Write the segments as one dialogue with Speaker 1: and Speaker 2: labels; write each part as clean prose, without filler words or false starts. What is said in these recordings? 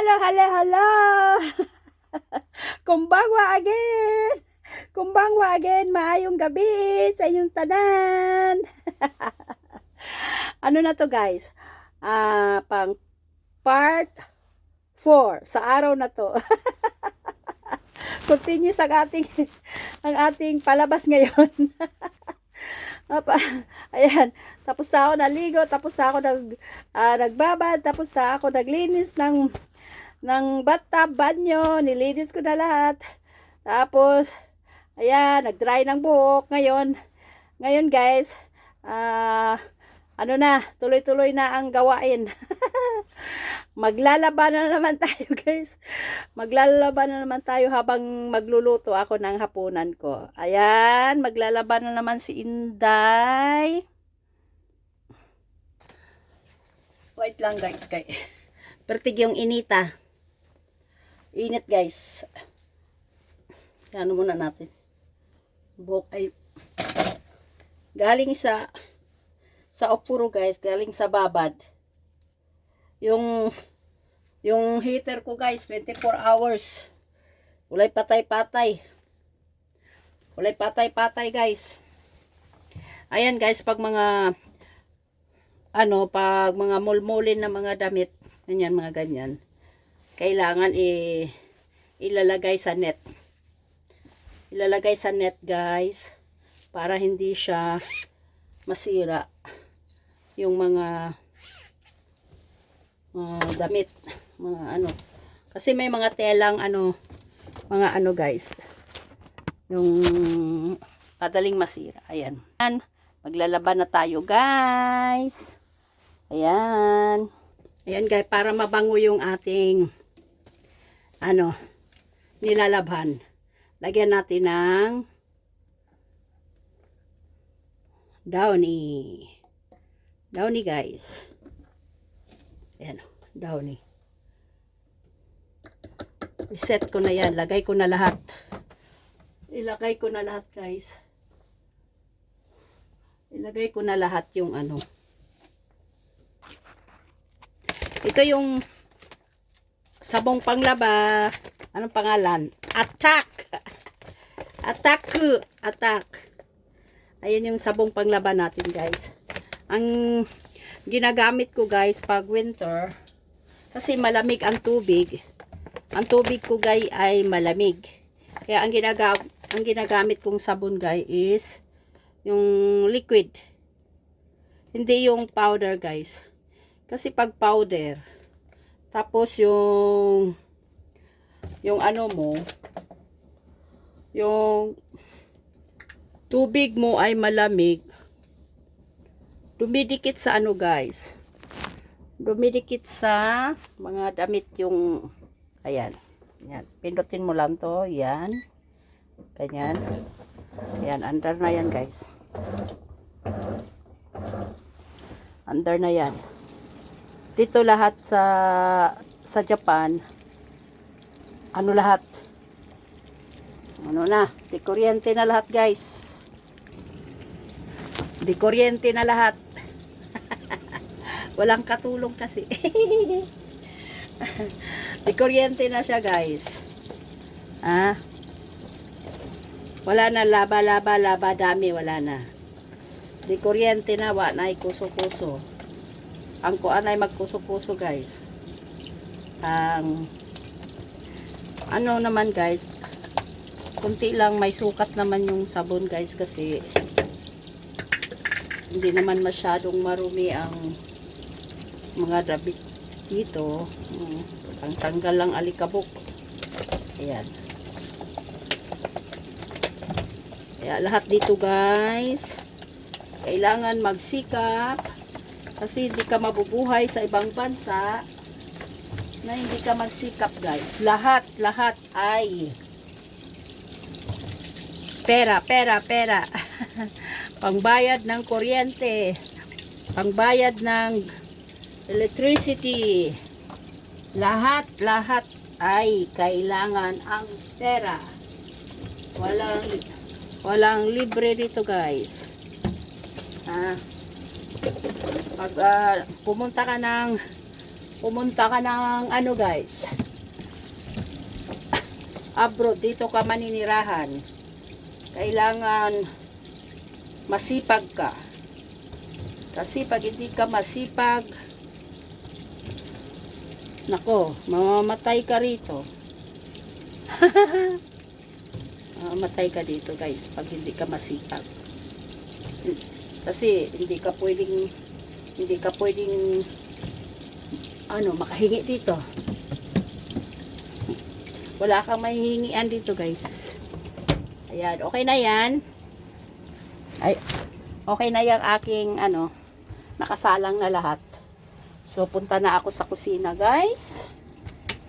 Speaker 1: Hello, hello, hello. Kumbangwa again. Kumbangwa again. Maayong gabi sa inyong tanan. Ano na to guys? Pang part 4 sa araw na to. Continue sa ang ating palabas ngayon. Ayan, tapos na ako naligo, tapos na ako nagbabad, tapos na ako naglinis ng bathtub, banyo, nilinis ko na lahat. Tapos, ayan, nag-dry ng buhok. Ngayon guys, ano na, tuloy-tuloy na ang gawain. Maglalaba na naman tayo guys. Maglalaba na naman tayo habang magluluto ako ng hapunan ko. Ayan, maglalaba na naman si Inday. Wait lang guys, pertig yung inita. Init guys. Ano muna natin. Buhok ay galing sa opuro guys, galing sa babad. Yung heater ko guys, 24 hours. Walay patay-patay. Walay patay-patay guys. Ayan guys, pag mga mulmulin na mga damit, ganyan, mga ganyan, kailangan ilalagay sa net. Ilalagay sa net guys, para hindi siya masira yung mga damit, kasi may mga telang guys, yung madaling masira. Ayan, maglalaban na tayo guys. Ayan guys, para mabango yung ating nilalabhan, lagyan natin ng downy guys. Ayan, downy. Iset ko na yan. Lagay ko na lahat. Ilagay ko na lahat guys. Ilagay ko na lahat yung Ito yung sabong panglaba. Anong pangalan? Attack. Attack. Ayan yung sabong panglaba natin guys. Ang ginagamit ko guys pag winter, kasi malamig ang tubig. Ang tubig ko guys ay malamig. Kaya ang ginagamit kong sabon guys is yung liquid. Hindi yung powder guys. Kasi pag powder, tapos yung tubig mo ay malamig, dumidikit sa guys, dumidikit sa mga damit yung, ayan, pindutin mo lang to, yan, ganyan, yan, under na yan guys, under na yan. Dito lahat sa Japan, lahat, di kuryente na lahat guys, di kuryente na lahat. Walang katulong kasi. Di kuryente na siya guys. Wala na laba dami, wala na. Di kuryente na, wala na kuso-kuso. Ang kuan ay magkuso-kuso guys. Naman guys, kunti lang, may sukat naman yung sabon guys, kasi hindi naman masyadong marumi ang mga damit dito. Ang tanggal lang alikabok. Ayan. Kaya lahat dito guys, kailangan magsikap, kasi hindi ka mabubuhay sa ibang bansa na hindi ka magsikap guys. Lahat ay pera. Pangbayad ng kuryente, pangbayad ng electricity, lahat ay kailangan ang pera. Walang libre dito guys. Pag pumunta ka ng pumunta ka ng ano guys, abroad, dito ka maninirahan, kailangan masipag ka. Kasi pag hindi ka masipag, nako, mamamatay ka rito. Mamamatay ka dito guys pag hindi ka masipag. Kasi hindi ka pwedeng makahingi dito. Wala kang mahihingian dito guys. Ayan, okay na yan. Ay, okay na yung aking nakasalang na lahat. So punta na ako sa kusina guys.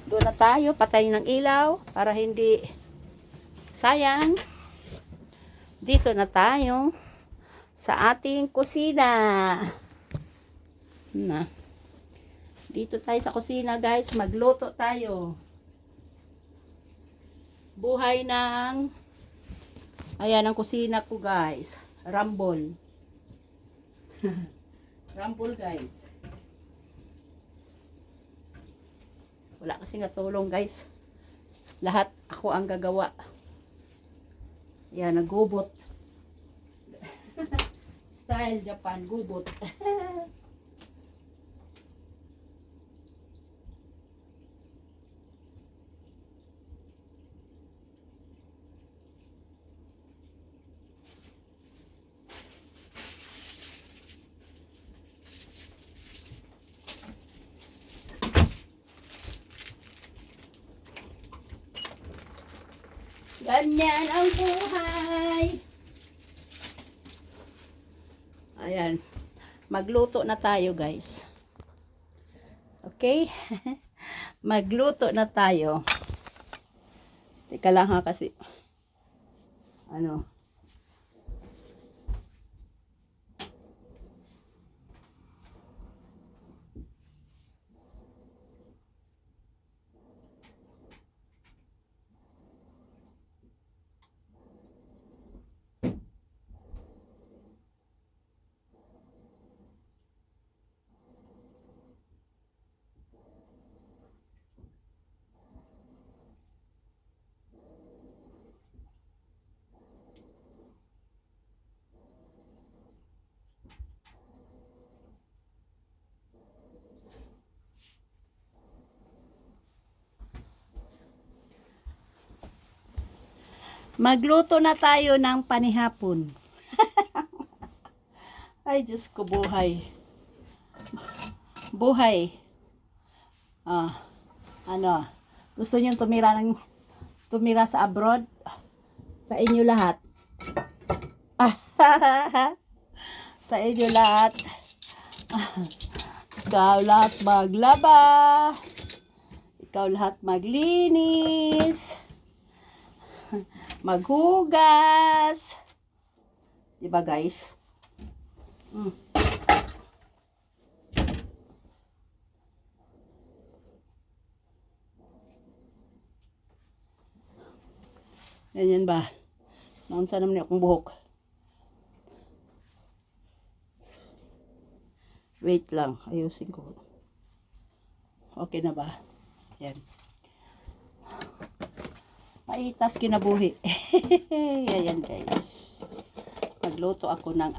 Speaker 1: Doon na tayo, patay ng ilaw para hindi sayang. Dito na tayo sa ating kusina. Dito tayo sa kusina guys, magluto tayo. Buhay ng ayan ang kusina ko guys. Rumble. Rumble guys. Wala kasi nga tulong guys. Lahat ako ang gagawa. Yan, nagubot. Style Japan, gubot. Ganyan ang buhay. Ayan. Magluto na tayo, guys. Okay? Magluto na tayo. Teka lang ha, kasi magluto na tayo ng panihapon. Ay, Diyos ko, buhay. Buhay. Gusto niyo tumira sa abroad? Sa inyo lahat. Sa inyo lahat. Ikaw lahat maglaba. Ikaw lahat maglinis. Maghugas. Diba guys? Ganyan ba? Naunsa naman akong buhok. Wait lang. Ayusin ko. Okay na ba? Yan. Paitas kinabuhi. Ayan guys. Magluto ako ng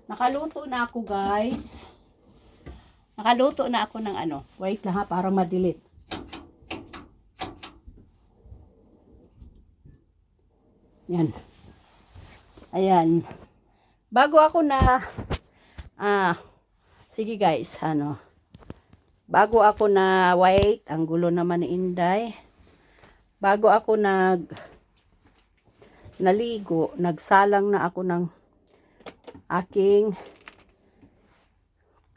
Speaker 1: nakaluto na ako guys. Nakaluto na ako ng wait lang ha, para madilit. Yan. Ayan. Bago ako sige guys, bago ako wait, ang gulo naman ni Inday. Bago ako naligo, nagsalang na ako ng aking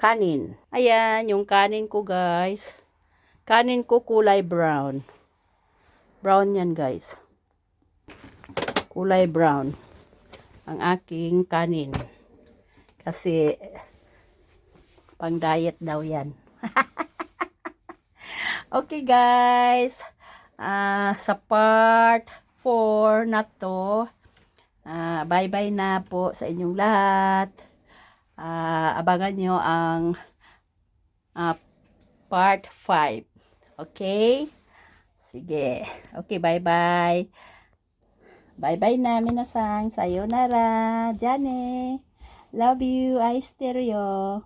Speaker 1: kanin. Ayan, yung kanin ko guys. Kanin ko kulay brown. Brown yan guys. Kulay brown. Ang aking kanin. Kasi pang diet daw yan. Okay guys. Sa part 4 na to. Bye-bye na po sa inyong lahat. Abangan nyo ang ah, part 5. Okay? Sige. Okay, bye-bye. Bye-bye na, minasan. Sayonara. Jane. Love you, I stereo.